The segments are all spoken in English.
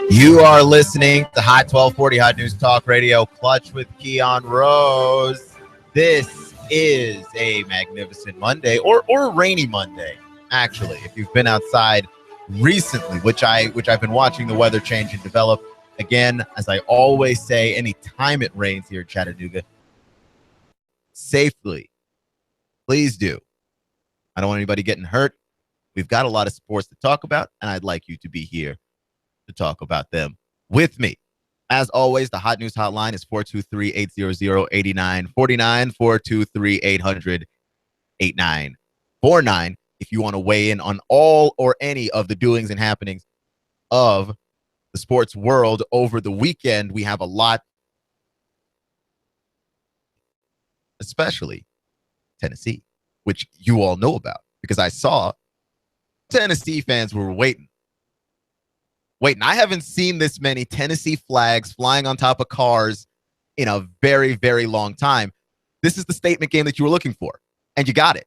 You are listening to Hot 1240 Hot News Talk Radio, Clutch with Keon Rose. This is a magnificent Monday, or a rainy Monday, actually. If you've been outside recently, which I've been watching the weather change and develop. Again, as I always say, anytime it rains here in Chattanooga, safely, please do. I don't want anybody getting hurt. We've got a lot of sports to talk about, and I'd like you to be here to talk about them with me. As always, the Hot News Hotline is 423-800-8949, 423-800-8949. If you want to weigh in on all or any of the doings and happenings of the sports world over the weekend, we have a lot, especially Tennessee, which you all know about because I saw Tennessee fans were waiting. I haven't seen this many Tennessee flags flying on top of cars in a very, very long time. This is the statement game that you were looking for, and you got it.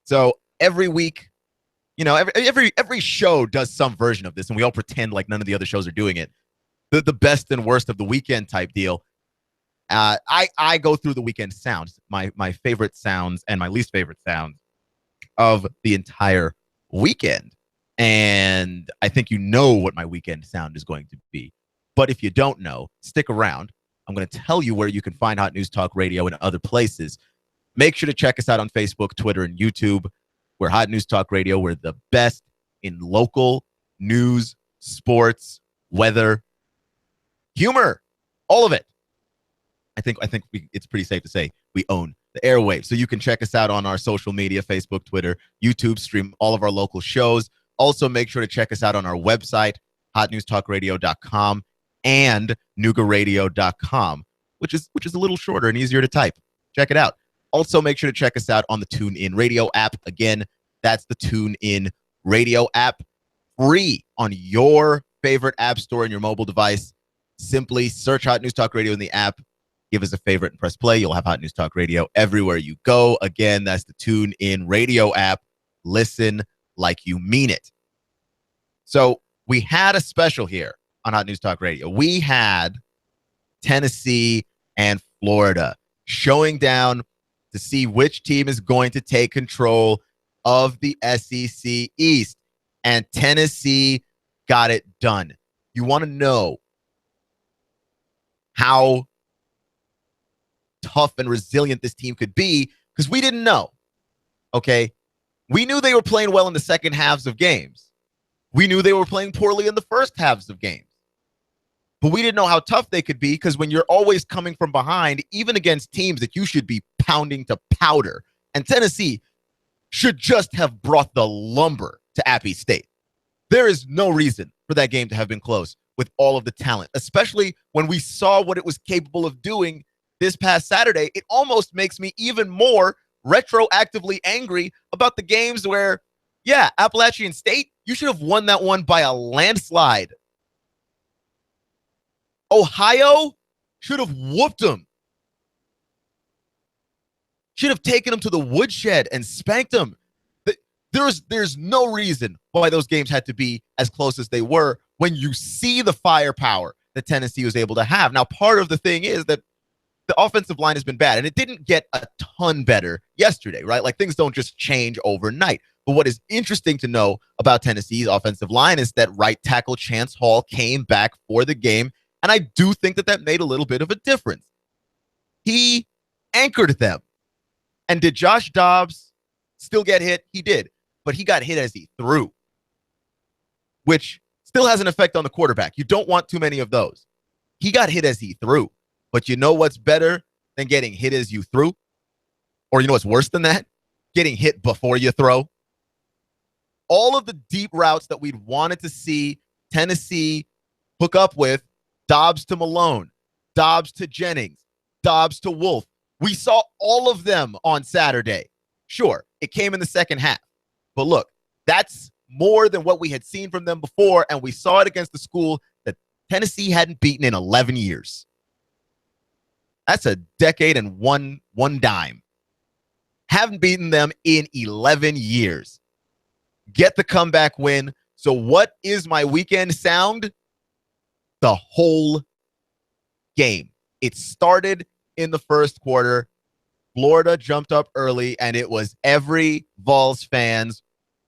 So every week, you know, every show does some version of this, and we all pretend like none of the other shows are doing it. The best and worst of the weekend type deal. I go through the weekend sounds, my favorite sounds and my least favorite sounds of the entire weekend. And I think you know what my weekend sound is going to be. But if you don't know, stick around. I'm going to tell you where you can find Hot News Talk Radio and other places. Make sure to check us out on Facebook, Twitter, and YouTube. We're Hot News Talk Radio. We're the best in local news, sports, weather, humor, all of it. I think it's pretty safe to say we own the airwaves. So you can check us out on our social media, Facebook, Twitter, YouTube, stream all of our local shows. Also, make sure to check us out on our website, hotnewstalkradio.com and noogaradio.com, which is a little shorter and easier to type. Check it out. Also, make sure to check us out on the TuneIn Radio app. Again, that's the TuneIn Radio app. Free on your favorite app store on your mobile device. Simply search Hot News Talk Radio in the app. Give us a favorite and press play. You'll have Hot News Talk Radio everywhere you go. Again, that's the TuneIn Radio app. Listen like you mean it. So we had a special here on Hot News Talk Radio. We had Tennessee and Florida showing down to see which team is going to take control of the SEC East. And Tennessee got it done. You want to know how tough and resilient this team could be, because we didn't know. Okay? We knew they were playing well in the second halves of games. We knew they were playing poorly in the first halves of games. But we didn't know how tough they could be, because when you're always coming from behind, even against teams that you should be pounding to powder, and Tennessee should just have brought the lumber to Appy State. There is no reason for that game to have been close with all of the talent, especially when we saw what it was capable of doing this past Saturday. It almost makes me even more retroactively angry about the games where, yeah, Appalachian State, you should have won that one by a landslide. Ohio should have whooped them. Should have taken them to the woodshed and spanked them. There's no reason why those games had to be as close as they were when you see the firepower that Tennessee was able to have. Now, part of the thing is that the offensive line has been bad, and it didn't get a ton better yesterday, right? Like, things don't just change overnight. But what is interesting to know about Tennessee's offensive line is that right tackle Chance Hall came back for the game, and I do think that made a little bit of a difference. He anchored them. And did Josh Dobbs still get hit? He did, but he got hit as he threw, which still has an effect on the quarterback. You don't want too many of those. He got hit as he threw. But you know what's better than getting hit as you threw? Or you know what's worse than that? Getting hit before you throw. All of the deep routes that we'd wanted to see Tennessee hook up with, Dobbs to Malone, Dobbs to Jennings, Dobbs to Wolf. We saw all of them on Saturday. Sure, it came in the second half. But look, that's more than what we had seen from them before, and we saw it against the school that Tennessee hadn't beaten in 11 years. That's a decade and one dime. Haven't beaten them in 11 years. Get the comeback win. So what is my weekend sound? The whole game. It started in the first quarter. Florida jumped up early, and it was every Vols fan's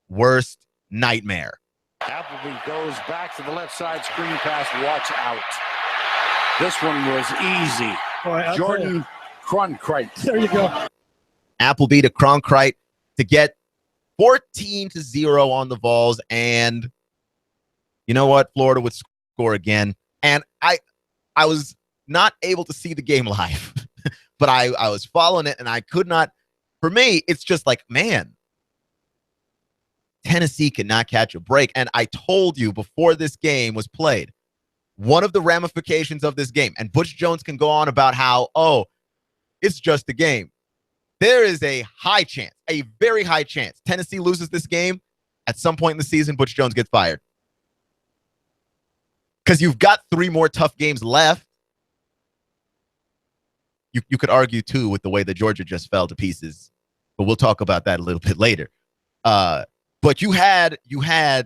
worst nightmare. Appleby goes back to the left side, screen pass, watch out. This one was easy. Boy, Jordan Cronkrite. There you go. Appleby to Cronkrite to get 14-0 on the Vols, and you know what? Florida would score again. And I was not able to see the game live, but I was following it, and I could not. For me, it's just like, man, Tennessee cannot catch a break. And I told you before this game was played, one of the ramifications of this game, and Butch Jones can go on about how, oh, it's just a game. There is a high chance, a very high chance, Tennessee loses this game. At some point in the season, Butch Jones gets fired. Because you've got 3 more tough games left. You could argue, too, with the way that Georgia just fell to pieces. But we'll talk about that a little bit later. But you have 3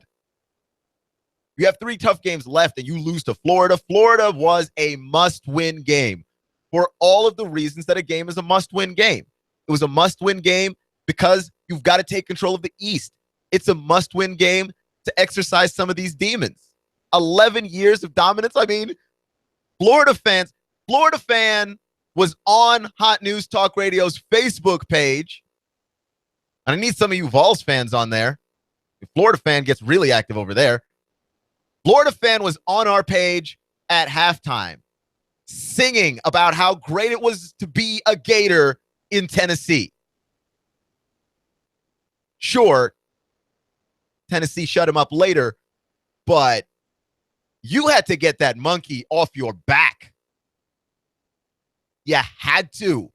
tough games left, and you lose to Florida. Florida was a must-win game for all of the reasons that a game is a must-win game. It was a must-win game because you've got to take control of the East. It's a must-win game to exercise some of these demons. 11 years of dominance. I mean, Florida fan was on Hot News Talk Radio's Facebook page. And I need some of you Vols fans on there. The Florida fan gets really active over there. Florida fan was on our page at halftime singing about how great it was to be a Gator in Tennessee. Sure, Tennessee shut him up later, but you had to get that monkey off your back. You had to.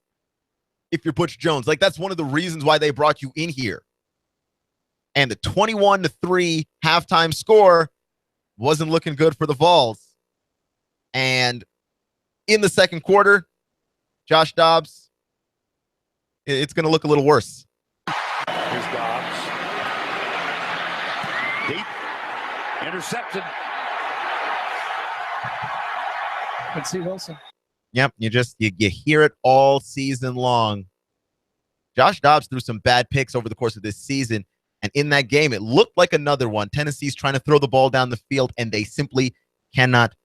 If you're Butch Jones, like that's one of the reasons why they brought you in here. And the 21-3 halftime score wasn't looking good for the Vols. And in the second quarter, Josh Dobbs, it's going to look a little worse. Here's Dobbs. Deep. Intercepted. Let's see Wilson. Yep, you hear it all season long. Josh Dobbs threw some bad picks over the course of this season, and in that game, it looked like another one. Tennessee's trying to throw the ball down the field, and they simply cannot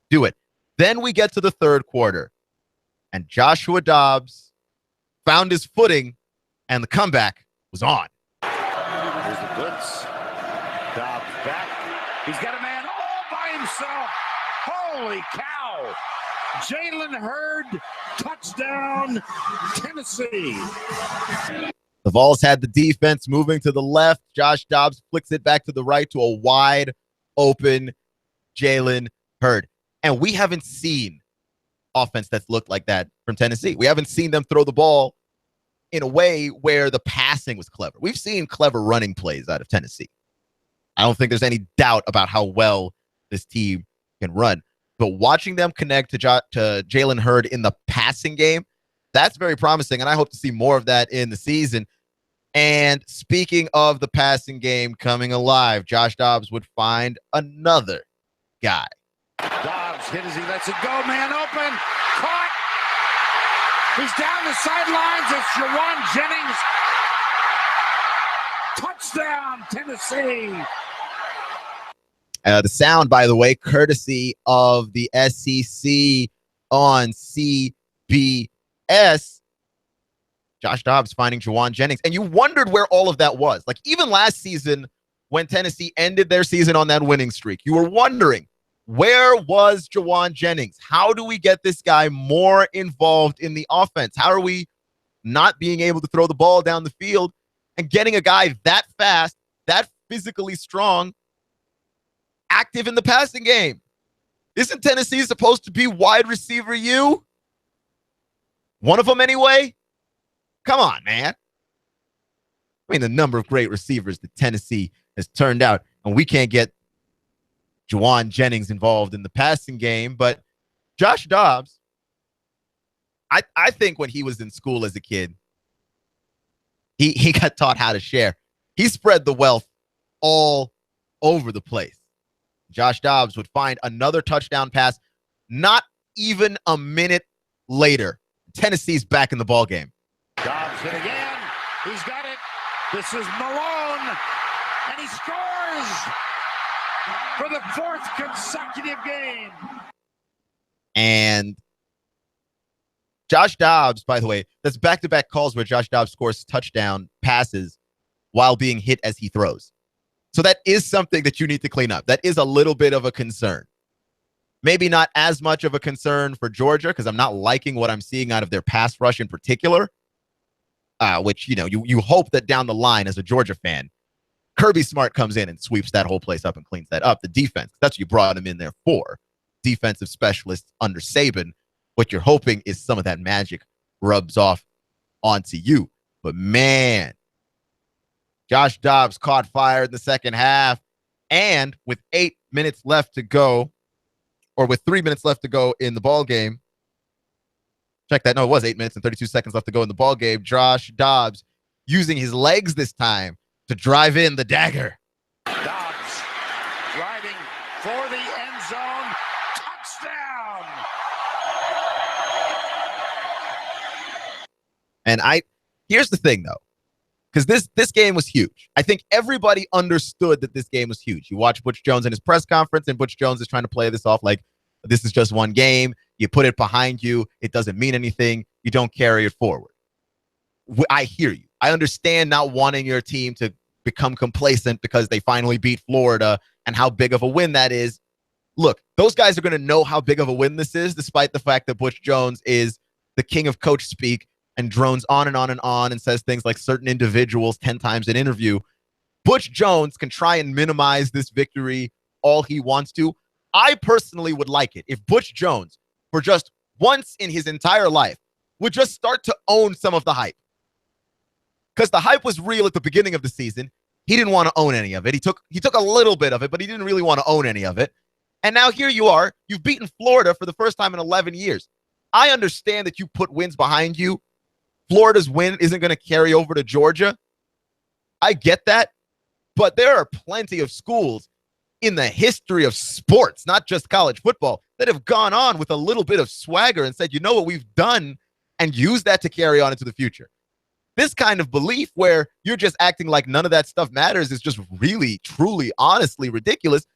do it. Then we get to the third quarter, and Joshua Dobbs found his footing, and the comeback was on. Here's the blitz. Dobbs back. He's got a man all by himself. Holy cow. Jalen Hurd, touchdown, Tennessee. The Vols had the defense moving to the left. Josh Dobbs flicks it back to the right to a wide open Jalen Hurd. And we haven't seen offense that's looked like that from Tennessee. We haven't seen them throw the ball in a way where the passing was clever. We've seen clever running plays out of Tennessee. I don't think there's any doubt about how well this team can run. But watching them connect to Jalen Hurd in the passing game, that's very promising, and I hope to see more of that in the season. And speaking of the passing game coming alive, Josh Dobbs would find another guy. Dobbs hit as he lets it go. Man open. Caught. He's down the sidelines. It's Juwan Jennings. Touchdown, Tennessee. The sound, by the way, courtesy of the SEC on CBS. Josh Dobbs finding Juwan Jennings. And you wondered where all of that was. Like, even last season, when Tennessee ended their season on that winning streak, you were wondering, where was Juwan Jennings? How do we get this guy more involved in the offense? How are we not being able to throw the ball down the field and getting a guy that fast, that physically strong, active in the passing game? Isn't Tennessee supposed to be wide receiver you? One of them anyway? Come on, man. I mean, the number of great receivers that Tennessee has turned out, and we can't get Juwan Jennings involved in the passing game. But Josh Dobbs, I think when he was in school as a kid, he got taught how to share. He spread the wealth all over the place. Josh Dobbs would find another touchdown pass not even a minute later. Tennessee's back in the ball game. Dobbs hit again. He's got it. This is Malone, and he scores for the 4th consecutive game. And Josh Dobbs, by the way, that's back-to-back calls where Josh Dobbs scores touchdown passes while being hit as he throws. So that is something that you need to clean up. That is a little bit of a concern. Maybe not as much of a concern for Georgia because I'm not liking what I'm seeing out of their pass rush in particular, which, you hope that down the line as a Georgia fan, Kirby Smart comes in and sweeps that whole place up and cleans that up. The defense, that's what you brought him in there for. Defensive specialist under Saban. What you're hoping is some of that magic rubs off onto you. But man, Josh Dobbs caught fire in the second half, and with 8 minutes left to go, or with 3 minutes left to go in the ball game. Check that. No, it was 8 minutes and 32 seconds left to go in the ball game. Josh Dobbs using his legs this time to drive in the dagger. Dobbs driving for the end zone. Touchdown. And here's the thing, though, because this game was huge. I think everybody understood that this game was huge. You watch Butch Jones in his press conference, and Butch Jones is trying to play this off like this is just one game. You put it behind you. It doesn't mean anything. You don't carry it forward. I hear you. I understand not wanting your team to become complacent because they finally beat Florida and how big of a win that is. Look, those guys are going to know how big of a win this is, despite the fact that Butch Jones is the king of coach speak and drones on and on and on and says things like certain individuals 10 times an interview. Butch Jones can try and minimize this victory all he wants to. I personally would like it if Butch Jones, for just once in his entire life, would just start to own some of the hype. Because the hype was real at the beginning of the season. He didn't want to own any of it. He took a little bit of it, but he didn't really want to own any of it. And now here you are. You've beaten Florida for the first time in 11 years. I understand that you put wins behind you. Florida's win isn't going to carry over to Georgia. I get that. But there are plenty of schools in the history of sports, not just college football, that have gone on with a little bit of swagger and said, you know what we've done, and use that to carry on into the future. This kind of belief where you're just acting like none of that stuff matters is just really, truly, honestly ridiculous.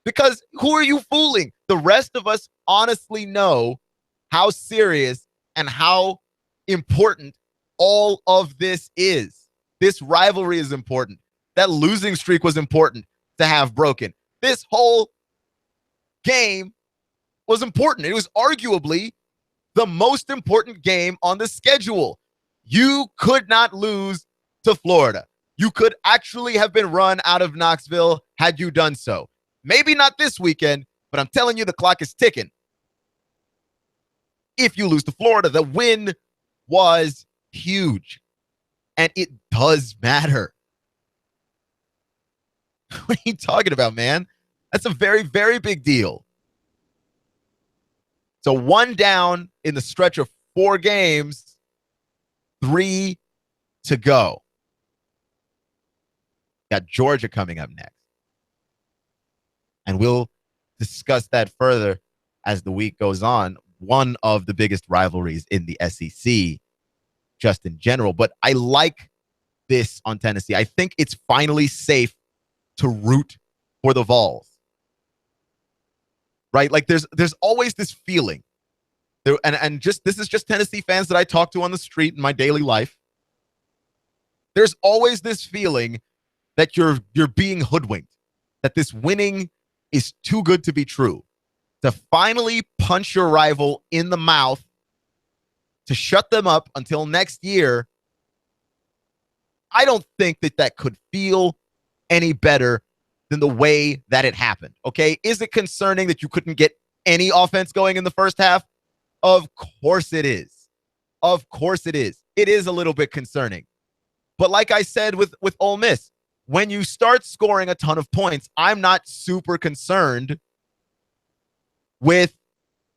Because who are you fooling? The rest of us honestly know how serious and how important all of this is. This rivalry is important. That losing streak was important to have broken. This whole game was important. It was arguably the most important game on the schedule. You could not lose to Florida. You could actually have been run out of Knoxville had you done so. Maybe not this weekend, but I'm telling you the clock is ticking. If you lose to Florida, the win was huge. And it does matter. What are you talking about, man? That's a very, very big deal. So 1 down in the stretch of 4 games, 3 to go. Got Georgia coming up next. And we'll discuss that further as the week goes on. One of the biggest rivalries in the SEC, just in general. But I like this on Tennessee. I think it's finally safe to root for the Vols. Right? Like there's always this feeling. And this is just Tennessee fans that I talk to on the street in my daily life. There's always this feeling that you're being hoodwinked, that this winning is too good to be true. To finally punch your rival in the mouth, to shut them up until next year, I don't think that could feel any better than the way that it happened. Okay? Is it concerning that you couldn't get any offense going in the first half? Of course it is. Of course it is. It is a little bit concerning. But like I said with Ole Miss, when you start scoring a ton of points, I'm not super concerned with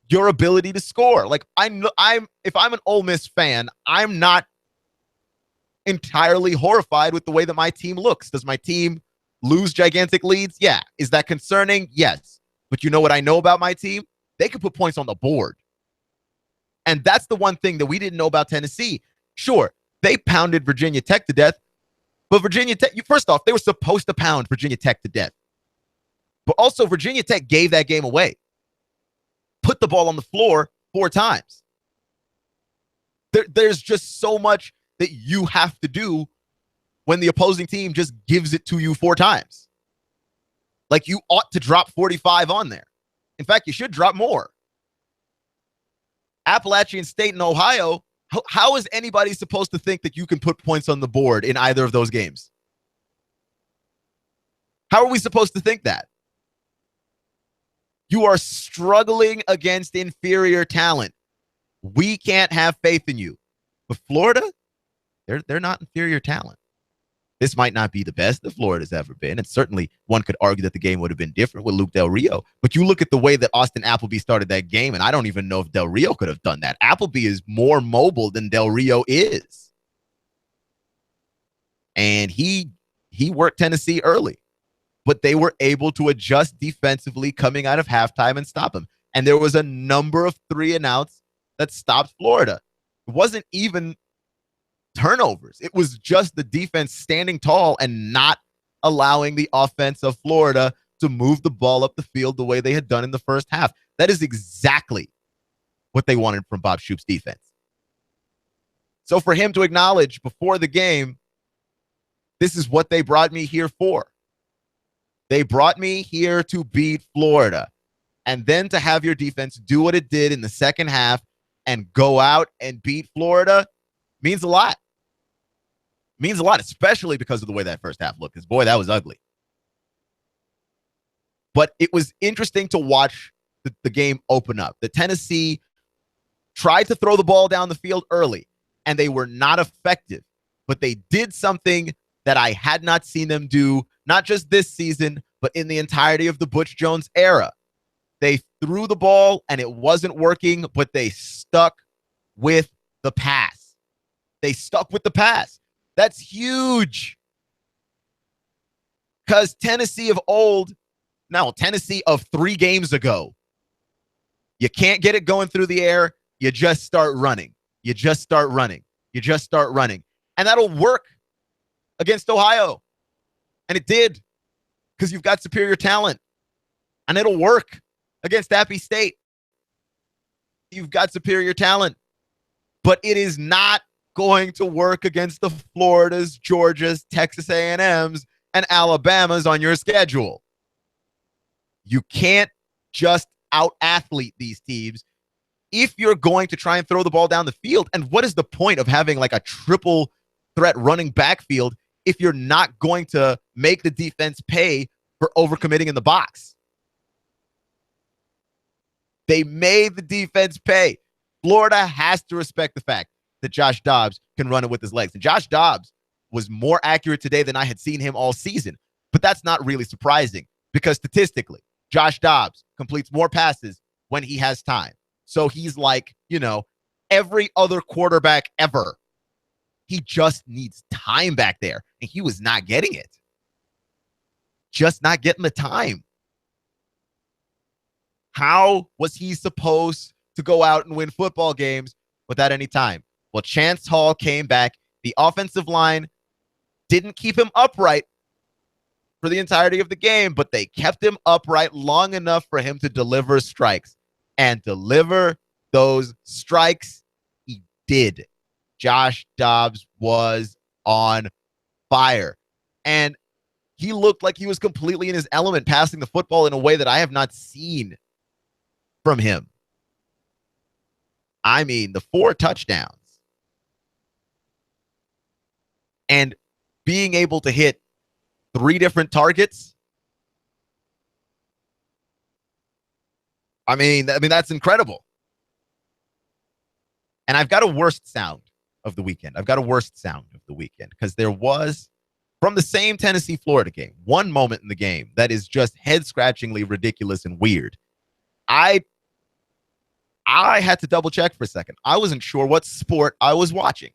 your ability to score. Like if I'm an Ole Miss fan, I'm not entirely horrified with the way that my team looks. Does my team lose gigantic leads? Yeah. Is that concerning? Yes. But you know what I know about my team? They can put points on the board. And that's the one thing that we didn't know about Tennessee. Sure, they pounded Virginia Tech to death, but Virginia Tech, first off, they were supposed to pound Virginia Tech to death. But also, Virginia Tech gave that game away. Put the ball on the floor 4 times. There's just so much that you have to do when the opposing team just gives it to you 4 times. Like, you ought to drop 45 on there. In fact, you should drop more. Appalachian State and Ohio, how is anybody supposed to think that you can put points on the board in either of those games? How are we supposed to think that? You are struggling against inferior talent. We can't have faith in you. But Florida, they're not inferior talent. This might not be the best that Florida's ever been. And certainly one could argue that the game would have been different with Luke Del Rio. But you look at the way that Austin Appleby started that game, and I don't even know if Del Rio could have done that. Appleby is more mobile than Del Rio is. And he worked Tennessee early. But they were able to adjust defensively coming out of halftime and stop him. And there was a number of 3-and-outs that stopped Florida. It wasn't even turnovers. It was just the defense standing tall and not allowing the offense of Florida to move the ball up the field the way they had done in the first half. That is exactly what they wanted from Bob Shoop's defense. So for him to acknowledge before the game, this is what they brought me here for. They brought me here to beat Florida. And then to have your defense do what it did in the second half and go out and beat Florida means a lot. Means a lot, especially because of the way that first half looked. Because, boy, that was ugly. But it was interesting to watch the game open up. The Tennessee tried to throw the ball down the field early, and they were not effective. But they did something that I had not seen them do, not just this season, but in the entirety of the Butch Jones era. They threw the ball, and it wasn't working, but they stuck with the pass. They stuck with the pass. That's huge. Because Tennessee of old, no, Tennessee of 3 games ago, you can't get it going through the air. You just start running. You just start running. You just start running. And that'll work against Ohio. And it did, because you've got superior talent. And it'll work against Appy State. You've got superior talent. But it is not going to work against the Floridas, Georgias, Texas A&Ms, and Alabamas on your schedule. You can't just out-athlete these teams if you're going to try and throw the ball down the field. And what is the point of having like a triple threat running backfield if you're not going to make the defense pay for overcommitting in the box? They made the defense pay. Florida has to respect the fact that Josh Dobbs can run it with his legs. And Josh Dobbs was more accurate today than I had seen him all season. But that's not really surprising because statistically, Josh Dobbs completes more passes when he has time. So he's like, every other quarterback ever. He just needs time back there. And he was not getting it. Just not getting the time. How was he supposed to go out and win football games without any time? Well, Chance Hall came back. The offensive line didn't keep him upright for the entirety of the game, but they kept him upright long enough for him to deliver strikes. And deliver those strikes, he did. Josh Dobbs was on fire. And he looked like he was completely in his element, passing the football in a way that I have not seen from him. I mean, the 4 touchdowns. And being able to hit 3 different targets. I mean, that's incredible. And I've got a worst sound of the weekend. Because there was, from the same Tennessee-Florida game, one moment in the game that is just head-scratchingly ridiculous and weird. I had to double check for a second. I wasn't sure what sport I was watching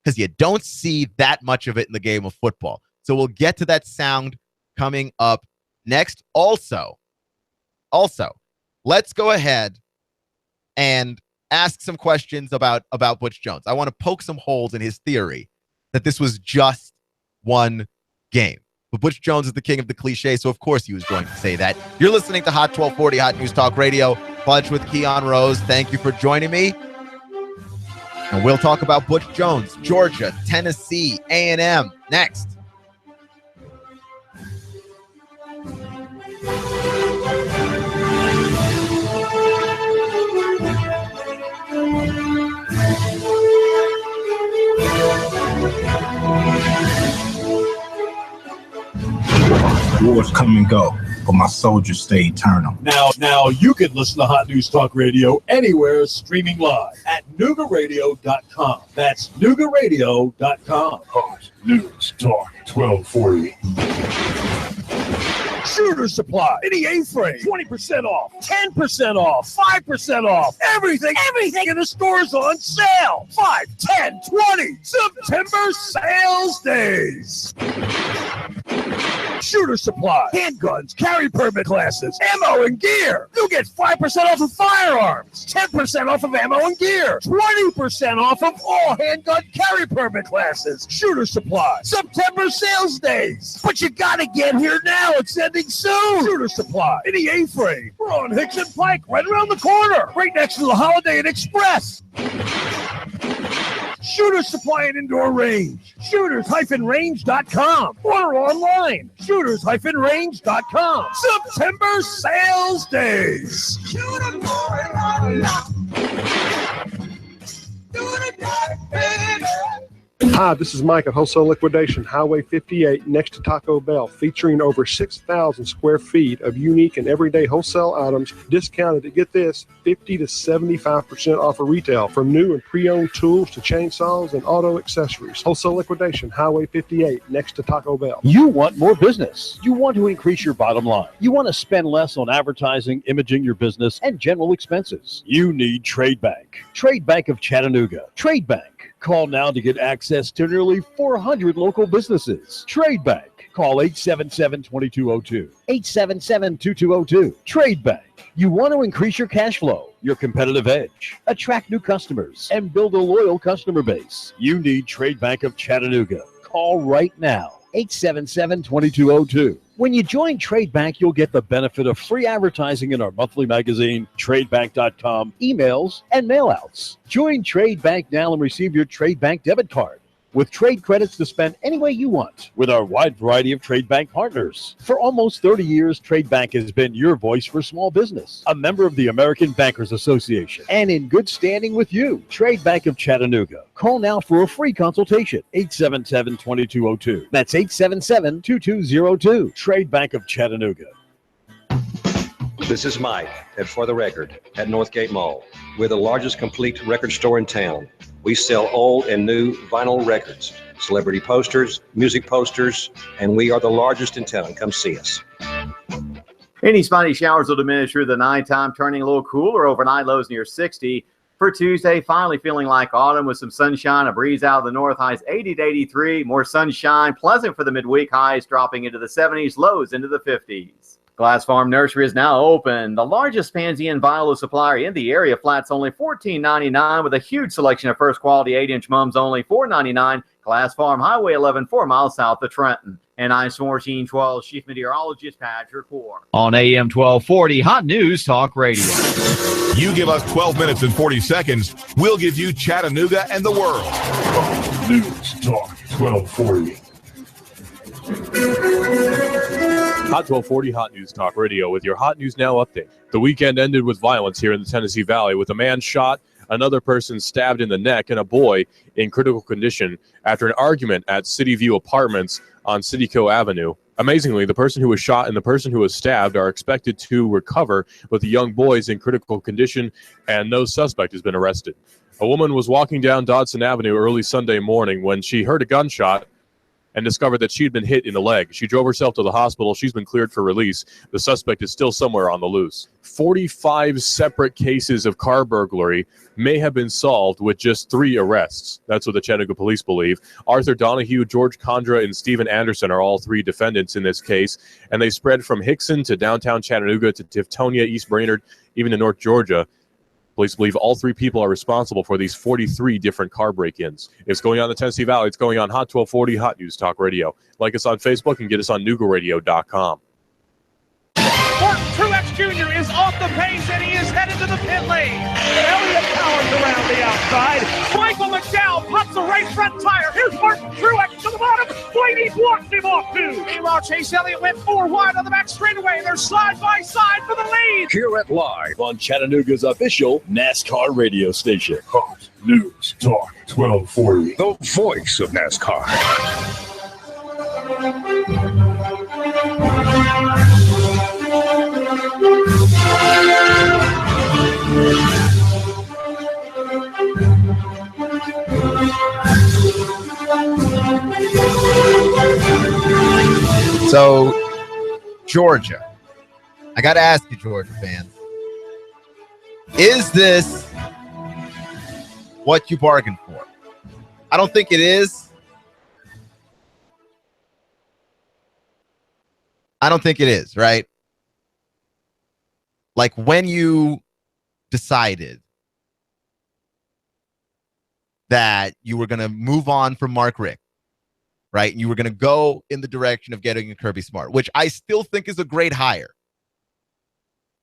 because you don't see that much of it in the game of football. So we'll get to that sound coming up next. Also, let's go ahead and ask some questions about Butch Jones. I want to poke some holes in his theory that this was just one game. But Butch Jones is the king of the cliche, so of course he was going to say that. You're listening to Hot 1240 Hot News Talk Radio. Fudge with Keon Rose. Thank you for joining me. And we'll talk about Butch Jones, Georgia, Tennessee, A&M next. Wars come and go, but my soldiers stay eternal. Now you can listen to Hot News Talk Radio anywhere, streaming live at Noogaradio.com. That's Noogaradio.com. Hot News Talk 1240. Shooter Supply, any A-frame, 20% off, 10% off, 5% off, everything in the store's on sale. 5, 10, 20, September sales days. Shooter Supply, handguns, carry permit classes, ammo and gear. You get 5% off of firearms, 10% off of ammo and gear, 20% off of all handgun carry permit classes. Shooter Supply, September sales days. But you gotta get here now. It's ending soon. Shooter Supply, any A-frame. We're on Hickson Pike, right around the corner, right next to the Holiday Inn Express. Shooter Supply and Indoor Range. Shooters-range.com. Order online. Shooters-range.com. September sales days. Hi, this is Mike at Wholesale Liquidation, Highway 58, next to Taco Bell, featuring over 6,000 square feet of unique and everyday wholesale items, discounted at, get this, 50 to 75% off of retail, from new and pre-owned tools to chainsaws and auto accessories. Wholesale Liquidation, Highway 58, next to Taco Bell. You want more business. You want to increase your bottom line. You want to spend less on advertising, imaging your business, and general expenses. You need Trade Bank. Trade Bank of Chattanooga. Trade Bank. Call now to get access to nearly 400 local businesses. Trade Bank. Call 877-2202. 877-2202. Trade Bank. You want to increase your cash flow, your competitive edge, attract new customers, and build a loyal customer base. You need Trade Bank of Chattanooga. Call right now. 877-2202. When you join Trade Bank, you'll get the benefit of free advertising in our monthly magazine, tradebank.com, emails, and mailouts. Join Trade Bank now and receive your Trade Bank debit card with trade credits to spend any way you want with our wide variety of Trade Bank partners. For almost 30 years, Trade Bank has been your voice for small business, a member of the American Bankers Association, and in good standing with you. Trade Bank of Chattanooga. Call now for a free consultation, 877-2202. That's 877-2202. Trade Bank of Chattanooga. This is Mike at For the Record at Northgate Mall. We're the largest complete record store in town. We sell old and new vinyl records, celebrity posters, music posters, and we are the largest in town. Come see us. Any spotty showers will diminish through the nighttime, turning a little cooler overnight, lows near 60. For Tuesday, finally feeling like autumn with some sunshine, a breeze out of the north, highs 80 to 83. More sunshine, pleasant for the midweek, highs dropping into the 70s, lows into the 50s. Glass Farm Nursery is now open. The largest pansy and viola supplier in the area. Flats only $14.99 with a huge selection of first quality 8-inch mums only $4.99. Glass Farm, Highway 11, 4 miles south of Trenton. And I'm 1412 Chief Meteorologist Patrick Ward. On AM 1240, Hot News Talk Radio. You give us 12 minutes and 40 seconds, we'll give you Chattanooga and the world. Hot News Talk 1240. Hot 1240 Hot News Talk Radio with your Hot News Now update. The weekend ended with violence here in the Tennessee Valley, with a man shot, another person stabbed in the neck, and a boy in critical condition after an argument at City View Apartments on Cityco Avenue. Amazingly, the person who was shot and the person who was stabbed are expected to recover, but the young boy is in critical condition and no suspect has been arrested. A woman was walking down Dodson Avenue early Sunday morning when she heard a gunshot and discovered that she had been hit in the leg. She drove herself to the hospital. She's been cleared for release. The suspect is still somewhere on the loose. 45 separate cases of car burglary may have been solved with just 3 arrests. That's what the Chattanooga police believe. Arthur Donahue, George Condra, and Stephen Anderson are all 3 defendants in this case, and they spread from Hickson to downtown Chattanooga to Tiftonia, East Brainerd, even to North Georgia. Police believe all 3 people are responsible for these 43 different car break-ins. It's going on in the Tennessee Valley. It's going on Hot 1240 Hot News Talk Radio. Like us on Facebook and get us on NoogaRadio.com. Martin Truex Jr. is off the pace and he is headed to the pit lane. Elliott Powers around the outside. Michael McDowell pops the right front tire. Here's Martin Truex to the bottom. Blaney blocks him off too. Meanwhile, Chase Elliott went 4 wide on the back straightaway. They're side by side for the lead. Hear it live on Chattanooga's official NASCAR radio station. Hot News Talk 1240. The voice of NASCAR. So, Georgia, I got to ask you, Georgia fans, is this what you bargained for? I don't think it is. I don't think it is, right? Like when you decided that you were going to move on from Mark Richt, right? And you were going to go in the direction of getting a Kirby Smart, which I still think is a great hire.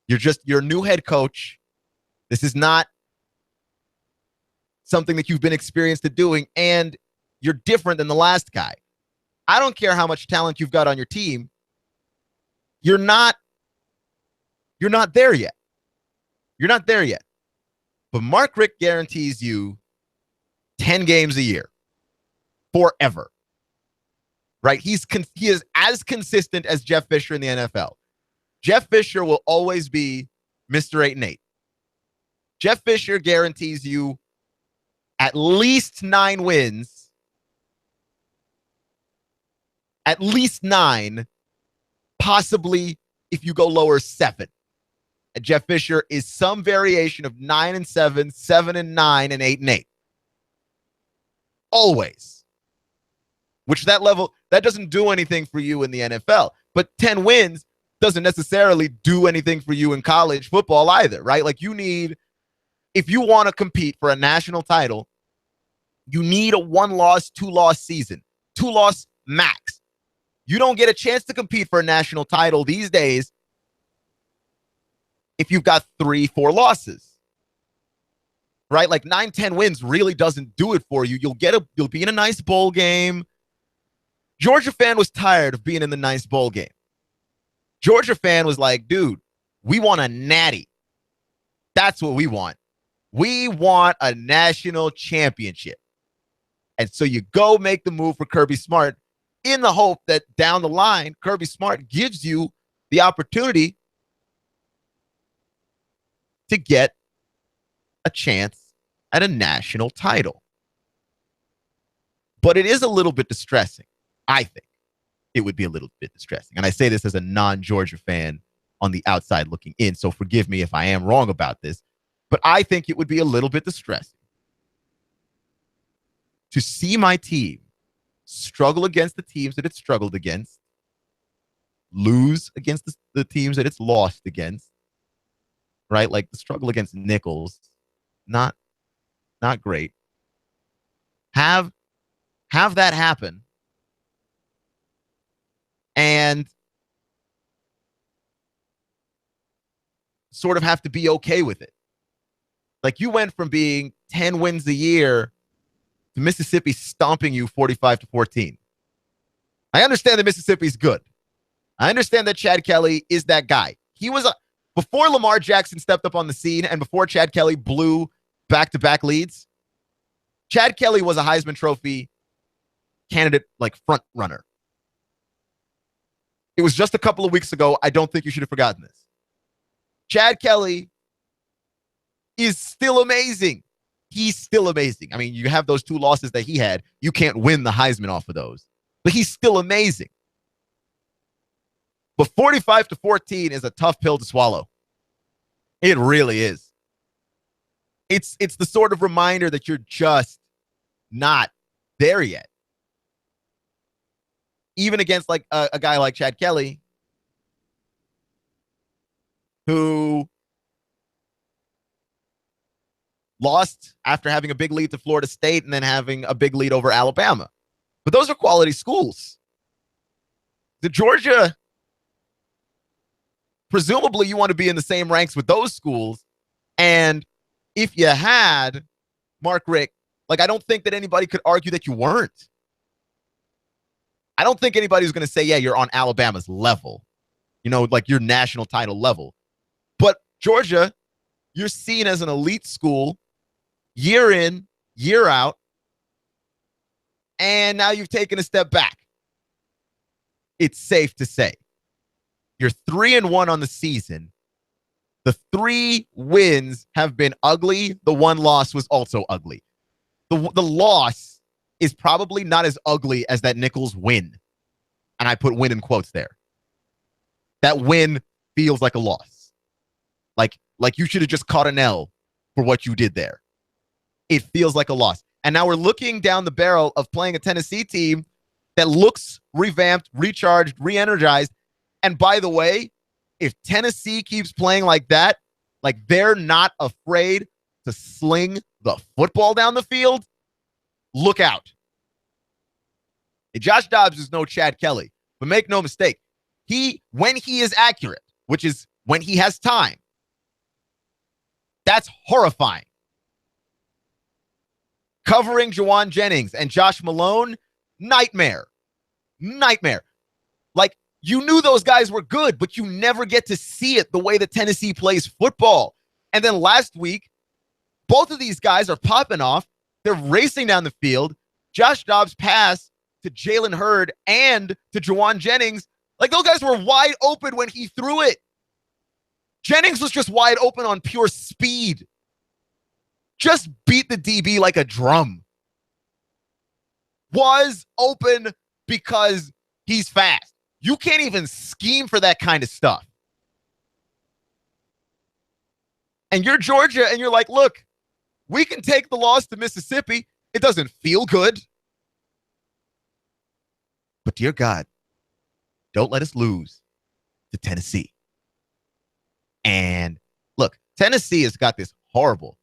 You're a new head coach. This is not something that you've been experienced at doing, and you're different than the last guy. I don't care how much talent you've got on your team. You're not there yet. You're not there yet. But Mark Richt guarantees you 10 games a year forever. Right? He is as consistent as Jeff Fisher in the NFL. Jeff Fisher will always be Mr. 8-8. Jeff Fisher guarantees you at least 9 wins. At least 9. Possibly, if you go lower, 7. And Jeff Fisher is some variation of 9-7, 7-9, and 8-8. Always. Which that level, that doesn't do anything for you in the NFL. But 10 wins doesn't necessarily do anything for you in college football either, right? Like you need, if you want to compete for a national title, you need a 1-loss, 2-loss season. 2-loss max. You don't get a chance to compete for a national title these days if you've got 3-4 losses, right? Like 9-10 wins really doesn't do it for you. You'll be in a nice bowl game. Georgia fan was tired of being in the nice bowl game. Georgia fan was like, dude, we want a natty. That's what we want. We want a national championship. And so you go make the move for Kirby Smart in the hope that down the line, Kirby Smart gives you the opportunity to get a chance at a national title. But it is a little bit distressing. I think it would be a little bit distressing. And I say this as a non-Georgia fan on the outside looking in, so forgive me if I am wrong about this, but I think it would be a little bit distressing to see my team struggle against the teams that it's struggled against, lose against the teams that it's lost against, right? Like the struggle against Nichols, not great. Have that happen and sort of have to be okay with it. Like you went from being 10 wins a year to Mississippi stomping you 45-14. I understand that Mississippi's good. I understand that Chad Kelly is that guy. He was before Lamar Jackson stepped up on the scene and before Chad Kelly blew back-to-back leads, Chad Kelly was a Heisman Trophy candidate, like front runner. It was just a couple of weeks ago. I don't think you should have forgotten this. Chad Kelly is still amazing. He's still amazing. I mean, you have those 2 losses that he had. You can't win the Heisman off of those. but he's still amazing. But 45-14 is a tough pill to swallow. It really is. It's the sort of reminder that you're just not there yet. Even against like a guy like Chad Kelly, who lost after having a big lead to Florida State and then having a big lead over Alabama. But those are quality schools. The Georgia, presumably you want to be in the same ranks with those schools. And if you had, Mark Rick, like I don't think that anybody could argue that you weren't. I don't think anybody's going to say, yeah, you're on Alabama's level, like your national title level. But Georgia, you're seen as an elite school year in, year out. And now you've taken a step back. It's safe to say you're 3-1 on the season. The 3 wins have been ugly. The 1 loss was also ugly. The loss is probably not as ugly as that Nichols win. And I put win in quotes there. That win feels like a loss. Like you should have just caught an L for what you did there. It feels like a loss. And now we're looking down the barrel of playing a Tennessee team that looks revamped, recharged, re-energized. And by the way, if Tennessee keeps playing like that, like they're not afraid to sling the football down the field, look out. Josh Dobbs is no Chad Kelly, but make no mistake, when he is accurate, which is when he has time, that's horrifying. Covering Jawan Jennings and Josh Malone, nightmare. Like, you knew those guys were good, but you never get to see it the way that Tennessee plays football. And then last week, both of these guys are popping off. They're racing down the field. Josh Dobbs' pass to Jalen Hurd and to Jawan Jennings, like those guys were wide open when he threw it. Jennings was just wide open on pure speed. Just beat the DB like a drum. Was open because he's fast. You can't even scheme for that kind of stuff. And you're Georgia, and you're like, look, we can take the loss to Mississippi. It doesn't feel good. But dear God, don't let us lose to Tennessee. And look, Tennessee has got this horrible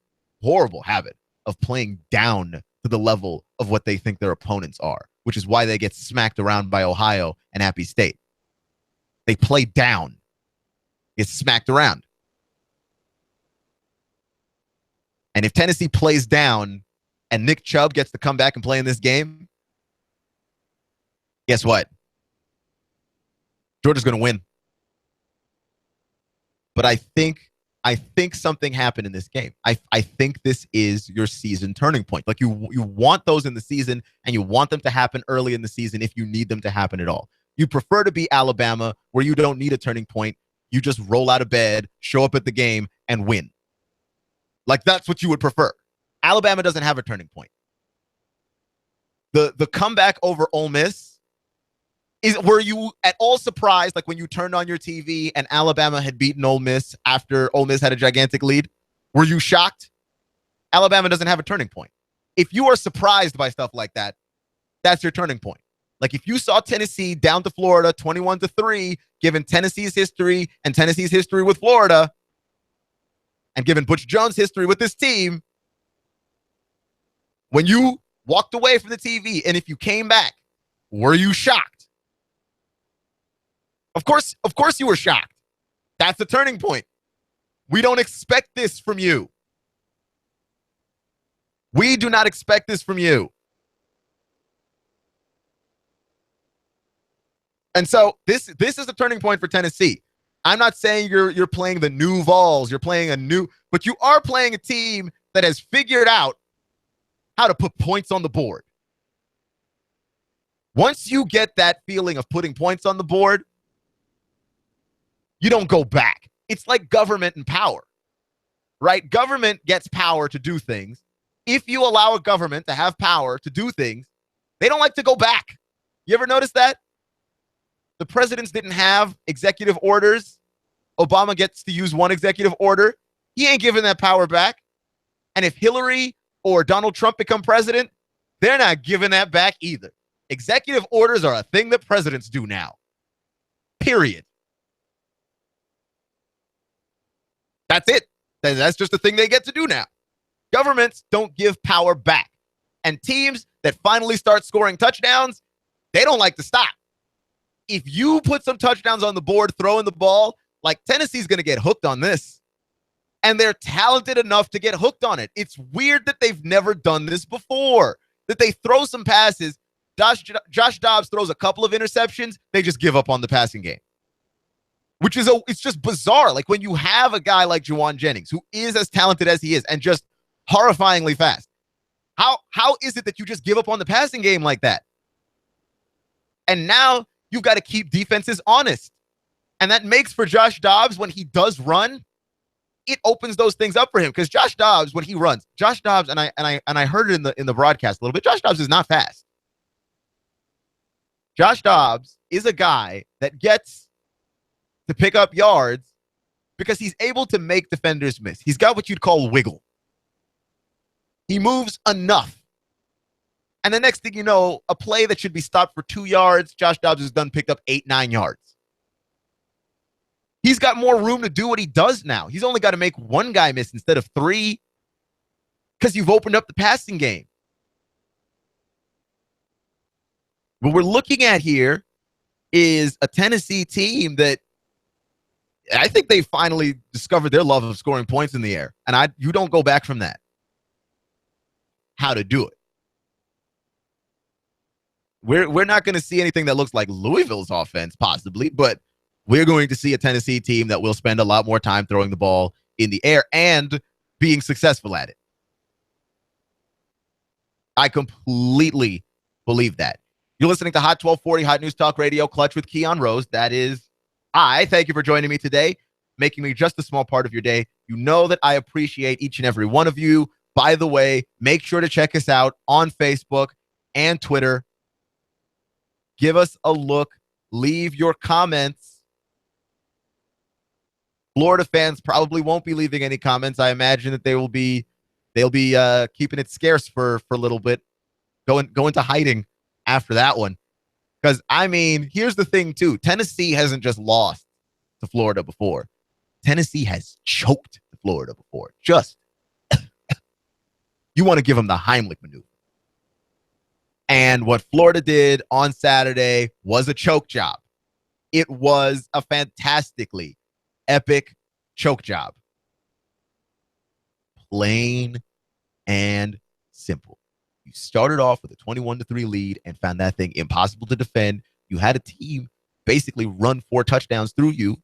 habit of playing down to the level of what they think their opponents are, which is why they get smacked around by Ohio and Appy State. They play down, get smacked around. And if Tennessee plays down and Nick Chubb gets to come back and play in this game, guess what? Georgia's going to win. But I think something happened in this game. I think this is your season turning point. Like you want those in the season, and you want them to happen early in the season if you need them to happen at all. You prefer to be Alabama, where you don't need a turning point. You just roll out of bed, show up at the game, and win. Like that's what you would prefer. Alabama doesn't have a turning point. The comeback over Ole Miss, were you at all surprised, like when you turned on your TV and Alabama had beaten Ole Miss after Ole Miss had a gigantic lead? Were you shocked? Alabama doesn't have a turning point. If you are surprised by stuff like that, that's your turning point. Like if you saw Tennessee down to Florida 21-3, given Tennessee's history and Tennessee's history with Florida, and given Butch Jones' history with this team, when you walked away from the TV and if you came back, were you shocked? Of course you were shocked. That's the turning point. We don't expect this from you. We do not expect this from you. And so this is a turning point for Tennessee. I'm not saying you're playing the new Vols, but you are playing a team that has figured out how to put points on the board. Once you get that feeling of putting points on the board, you don't go back. It's like government and power, right? Government gets power to do things. If you allow a government to have power to do things, they don't like to go back. You ever notice that? The presidents didn't have executive orders. Obama gets to use one executive order. He ain't giving that power back. And if Hillary or Donald Trump become president, they're not giving that back either. Executive orders are a thing that presidents do now. Period. That's it. That's just a thing they get to do now. Governments don't give power back. And teams that finally start scoring touchdowns, they don't like to stop. If you put some touchdowns on the board throwing the ball, like Tennessee's going to get hooked on this. And they're talented enough to get hooked on it. It's weird that they've never done this before, that they throw some passes. Josh Dobbs throws a couple of interceptions. They just give up on the passing game, which is it's just bizarre. Like when you have a guy like Juwan Jennings, who is as talented as he is and just horrifyingly fast, how is it that you just give up on the passing game like that? And now you've got to keep defenses honest. And that makes for Josh Dobbs, when he does run, it opens those things up for him. Because Josh Dobbs, when he runs, Josh Dobbs, and I heard it in the broadcast a little bit, Josh Dobbs is not fast. Josh Dobbs is a guy that gets to pick up yards because he's able to make defenders miss. He's got what you'd call wiggle. He moves enough. And the next thing you know, a play that should be stopped for 2 yards, Josh Dobbs has done picked up 8-9 yards. He's got more room to do what he does now. He's only got to make one guy miss instead of 3 because you've opened up the passing game. What we're looking at here is a Tennessee team that I think they finally discovered their love of scoring points in the air. And you don't go back from that. How to do it. We're not going to see anything that looks like Louisville's offense, possibly, but we're going to see a Tennessee team that will spend a lot more time throwing the ball in the air and being successful at it. I completely believe that. You're listening to Hot 1240 Hot News Talk Radio, Clutch with Keon Rose. That is I. Thank you for joining me today, making me just a small part of your day. You know that I appreciate each and every one of you. By the way, make sure to check us out on Facebook and Twitter. Give us a look. Leave your comments. Florida fans probably won't be leaving any comments. I imagine that they'll be keeping it scarce for a little bit, go into hiding after that one. Because, I mean, here's the thing, too. Tennessee hasn't just lost to Florida before. Tennessee has choked to Florida before. Just, you want to give them the Heimlich maneuver. And what Florida did on Saturday was a choke job. It was a fantastically epic choke job. Plain and simple. You started off with a 21-3 lead and found that thing impossible to defend. You had a team basically run 4 touchdowns through you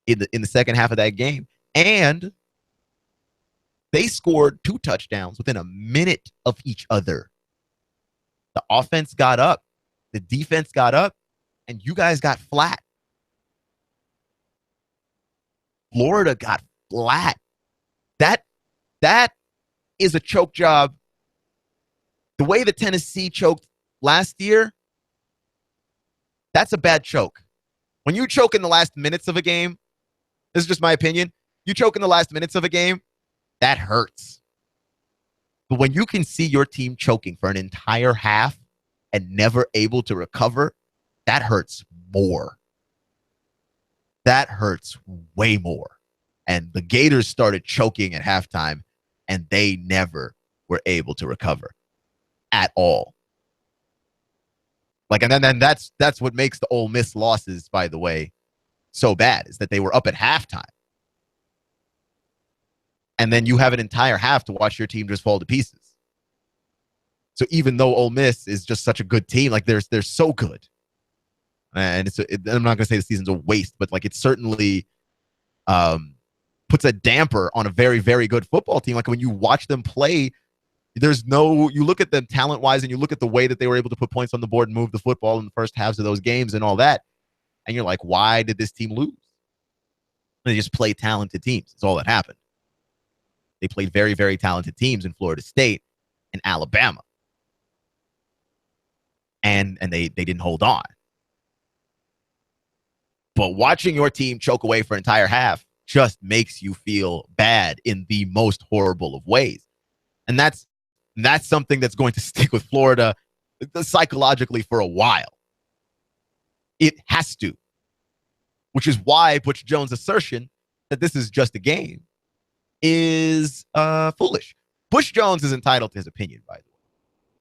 in the second half of that game. And they scored 2 touchdowns within a minute of each other. The offense got up. The defense got up. And you guys got flat. Florida got flat. That is a choke job. The way that Tennessee choked last year, that's a bad choke. When you choke in the last minutes of a game, this is just my opinion, you choke in the last minutes of a game, that hurts. But when you can see your team choking for an entire half and never able to recover, that hurts more. That hurts way more. And the Gators started choking at halftime, and they never were able to recover at all. Like, and then that's what makes the Ole Miss losses, by the way, so bad, is that they were up at halftime. And then you have an entire half to watch your team just fall to pieces. So even though Ole Miss is just such a good team, like they're so good. And I'm not going to say the season's a waste, but like it certainly puts a damper on a very, very good football team. Like when you watch them play, you look at them talent-wise and you look at the way that they were able to put points on the board and move the football in the first halves of those games and all that. And you're like, why did this team lose? They just play talented teams. That's all that happened. They played very, very talented teams in Florida State and Alabama. and they didn't hold on. But watching your team choke away for an entire half just makes you feel bad in the most horrible of ways. And that's something that's going to stick with Florida psychologically for a while. It has to. Which is why Butch Jones' assertion that this is just a game is foolish. Butch Jones is entitled to his opinion, by the way.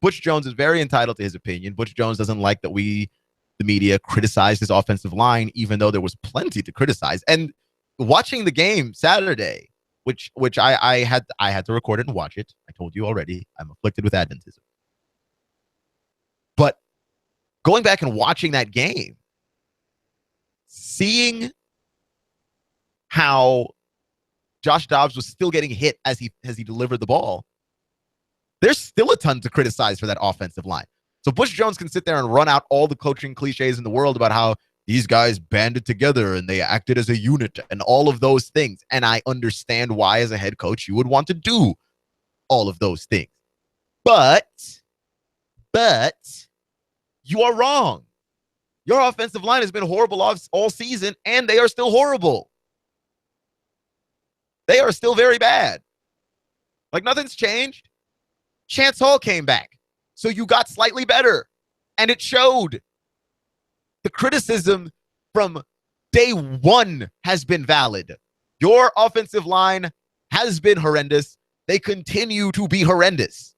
Butch Jones is very entitled to his opinion. Butch Jones doesn't like that we, the media, criticized his offensive line, even though there was plenty to criticize. And watching the game Saturday, which I had to record it and watch it. I told you already, I'm afflicted with Adventism. But going back and watching that game, seeing how Josh Dobbs was still getting hit as he delivered the ball, there's still a ton to criticize for that offensive line. So Butch Jones can sit there and run out all the coaching cliches in the world about how these guys banded together and they acted as a unit and all of those things. And I understand why, as a head coach, you would want to do all of those things. But you are wrong. Your offensive line has been horrible all season, and they are still horrible. They are still very bad. Like, nothing's changed. Chance Hall came back, so you got slightly better, and it showed. The criticism from day one has been valid. Your offensive line has been horrendous. They continue to be horrendous.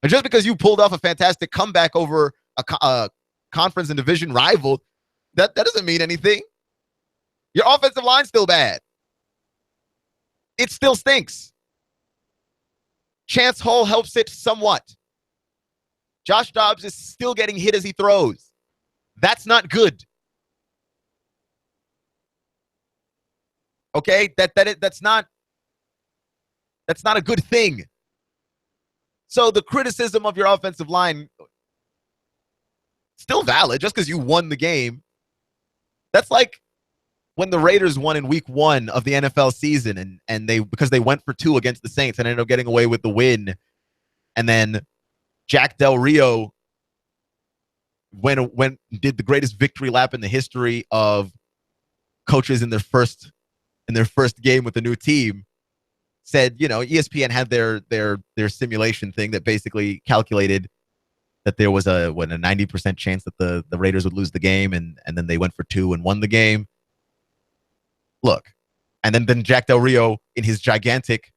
And just because you pulled off a fantastic comeback over a conference and division rival, that doesn't mean anything. Your offensive line's still bad. It still stinks. Chance Hall helps it somewhat. Josh Dobbs is still getting hit as he throws. That's not good. Okay? That's not a good thing. So the criticism of your offensive line still valid just because you won the game. That's like when the Raiders won in week 1 of the NFL season and because they went for 2 against the Saints and ended up getting away with the win. And then Jack Del Rio did the greatest victory lap in the history of coaches in their first game with the new team. Said, ESPN had their simulation thing that basically calculated that there was a 90% chance that the Raiders would lose the game, and then they went for 2 and won the game. Look, and then Jack Del Rio, in his gigantic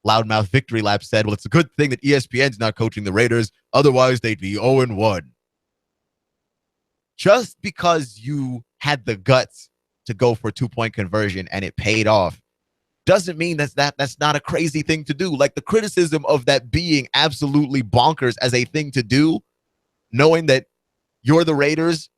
loudmouth victory lap, said, well, it's a good thing that ESPN's not coaching the Raiders, otherwise they'd be 0-1. Just because you had the guts to go for a 2-point conversion and it paid off doesn't mean that's not a crazy thing to do. Like, the criticism of that being absolutely bonkers as a thing to do, knowing that you're the Raiders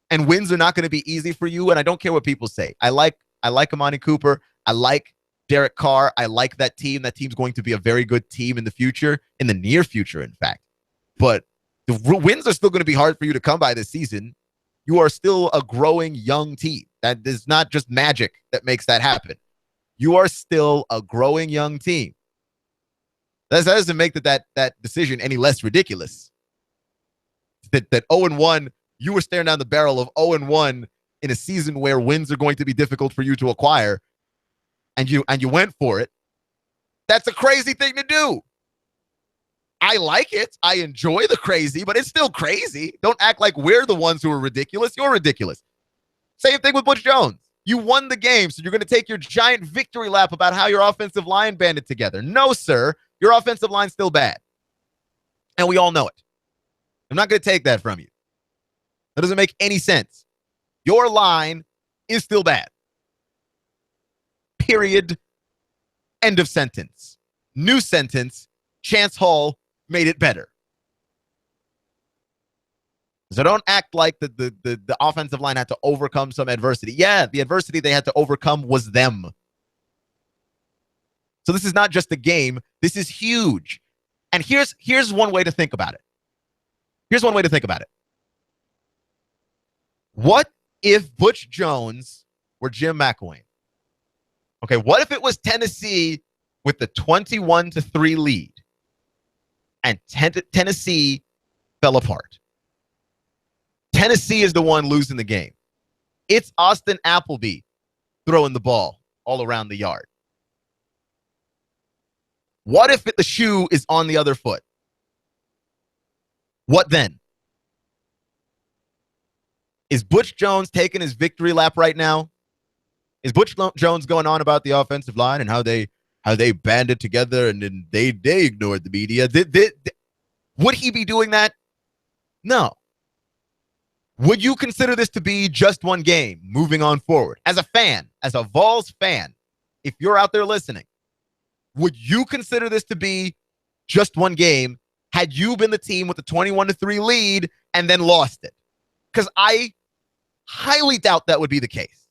and wins are not going to be easy for you. And I don't care what people say. I like Amani Cooper. I like Derek Carr. I like that team. That team's going to be a very good team in the future, in the near future, in fact. But the wins are still going to be hard for you to come by this season. You are still a growing young team. That is not just magic that makes that happen. You are still a growing young team. That doesn't make that decision any less ridiculous. That 0-1, you were staring down the barrel of 0-1 in a season where wins are going to be difficult for you to acquire, and you went for it. That's a crazy thing to do. I like it. I enjoy the crazy, but it's still crazy. Don't act like we're the ones who are ridiculous. You're ridiculous. Same thing with Butch Jones. You won the game, so you're going to take your giant victory lap about how your offensive line banded together. No, sir. Your offensive line's still bad. And we all know it. I'm not going to take that from you. That doesn't make any sense. Your line is still bad. Period. End of sentence. New sentence. Chance Hall made it better. So don't act like the offensive line had to overcome some adversity. Yeah, the adversity they had to overcome was them. So this is not just a game. This is huge. And here's one way to think about it. Here's one way to think about it. What if Butch Jones were Jim McElwain? Okay, what if it was Tennessee with the 21-3 lead and Tennessee fell apart? Tennessee is the one losing the game. It's Austin Appleby throwing the ball all around the yard. What if the shoe is on the other foot? What then? Is Butch Jones taking his victory lap right now? Is Butch Jones going on about the offensive line and how they banded together and then they ignored the media? Would he be doing that? No. Would you consider this to be just one game moving on forward? As a fan, as a Vols fan, if you're out there listening, would you consider this to be just one game had you been the team with the 21-3 lead and then lost it? Because I highly doubt that would be the case.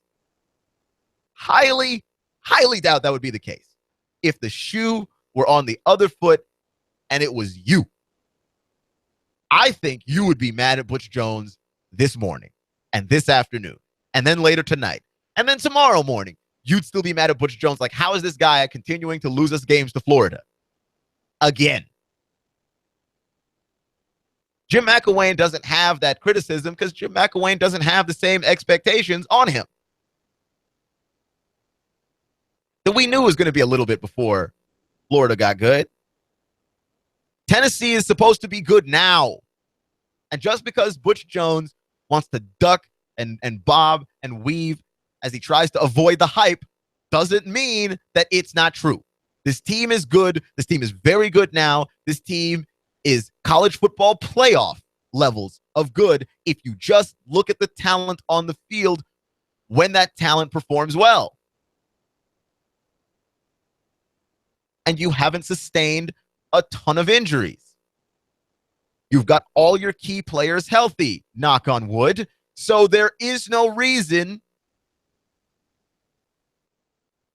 Highly doubt that would be the case. If the shoe were on the other foot and it was you, I think you would be mad at Butch Jones this morning and this afternoon and then later tonight and then tomorrow morning. You'd still be mad at Butch Jones. Like, how is this guy continuing to lose us games to Florida? Again. Jim McElwain doesn't have that criticism because Jim McElwain doesn't have the same expectations on him that we knew was going to be a little bit before Florida got good. Tennessee is supposed to be good now. And just because Butch Jones wants to duck and bob and weave as he tries to avoid the hype doesn't mean that it's not true. This team is good. This team is very good now. This team is college football playoff levels of good if you just look at the talent on the field when that talent performs well. And you haven't sustained a ton of injuries. You've got all your key players healthy, knock on wood. So there is no reason,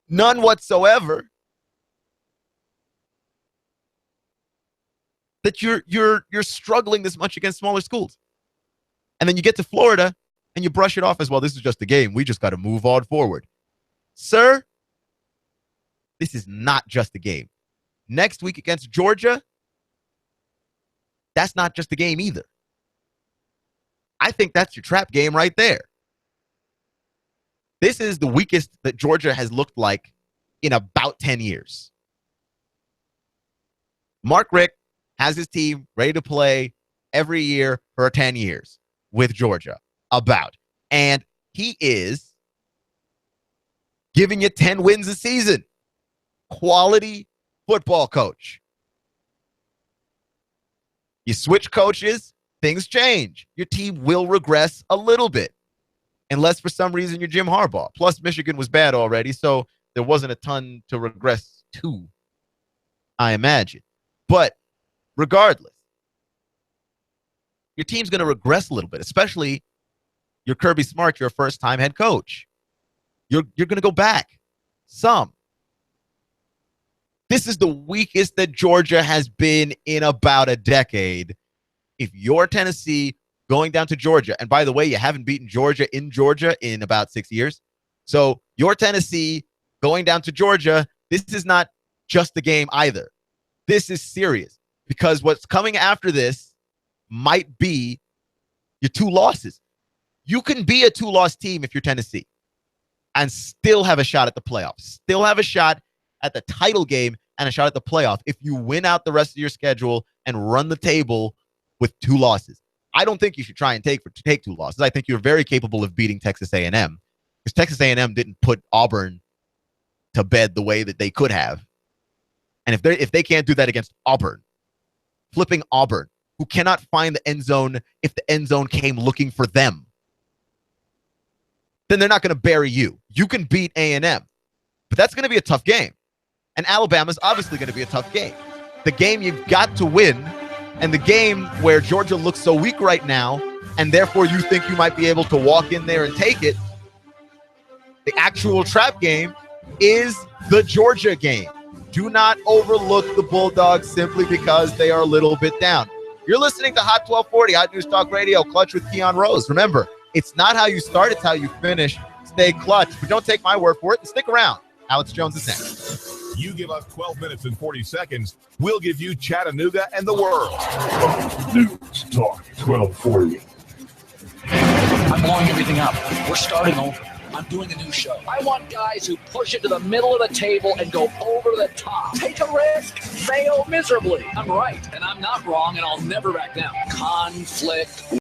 none whatsoever, that you're struggling this much against smaller schools. And then you get to Florida and you brush it off as, well, this is just a game. We just got to move on forward. Sir, this is not just a game. Next week against Georgia, that's not just a game either. I think that's your trap game right there. This is the weakest that Georgia has looked like in about 10 years. Mark Richt has his team ready to play every year for 10 years with Georgia. And he is giving you 10 wins a season. Quality football coach. You switch coaches, things change. Your team will regress a little bit. Unless for some reason you're Jim Harbaugh. Plus, Michigan was bad already, so there wasn't a ton to regress to, I imagine. But regardless, your team's going to regress a little bit, especially your Kirby Smart, your first-time head coach. You're going to go back some. This is the weakest that Georgia has been in about a decade. If you're Tennessee going down to Georgia, and by the way, you haven't beaten Georgia in about 6 years. So you're Tennessee going down to Georgia. This is not just a game either. This is serious because what's coming after this might be your 2 losses. You can be a 2-loss team if you're Tennessee and still have a shot at the playoffs, still have a shot at the title game and a shot at the playoff if you win out the rest of your schedule and run the table with 2 losses. I don't think you should try and take 2 losses. I think you're very capable of beating Texas A&M because Texas A&M didn't put Auburn to bed the way that they could have. And if they can't do that against Auburn, flipping Auburn, who cannot find the end zone if the end zone came looking for them, then they're not going to bury you. You can beat A&M, but that's going to be a tough game. And Alabama's obviously going to be a tough game. The game you've got to win, and the game where Georgia looks so weak right now, and therefore you think you might be able to walk in there and take it, the actual trap game is the Georgia game. Do not overlook the Bulldogs simply because they are a little bit down. You're listening to Hot 1240, Hot News Talk Radio, Clutch with Keon Rose. Remember, it's not how you start, it's how you finish. Stay clutch, but don't take my word for it and stick around. Alex Jones is next. You give us 12 minutes and 40 seconds, we'll give you Chattanooga and the world. News Talk 1240. I'm blowing everything up. We're starting over. I'm doing a new show. I want guys who push it to the middle of the table and go over the top. Take a risk, fail miserably. I'm right, and I'm not wrong, and I'll never back down. Conflict.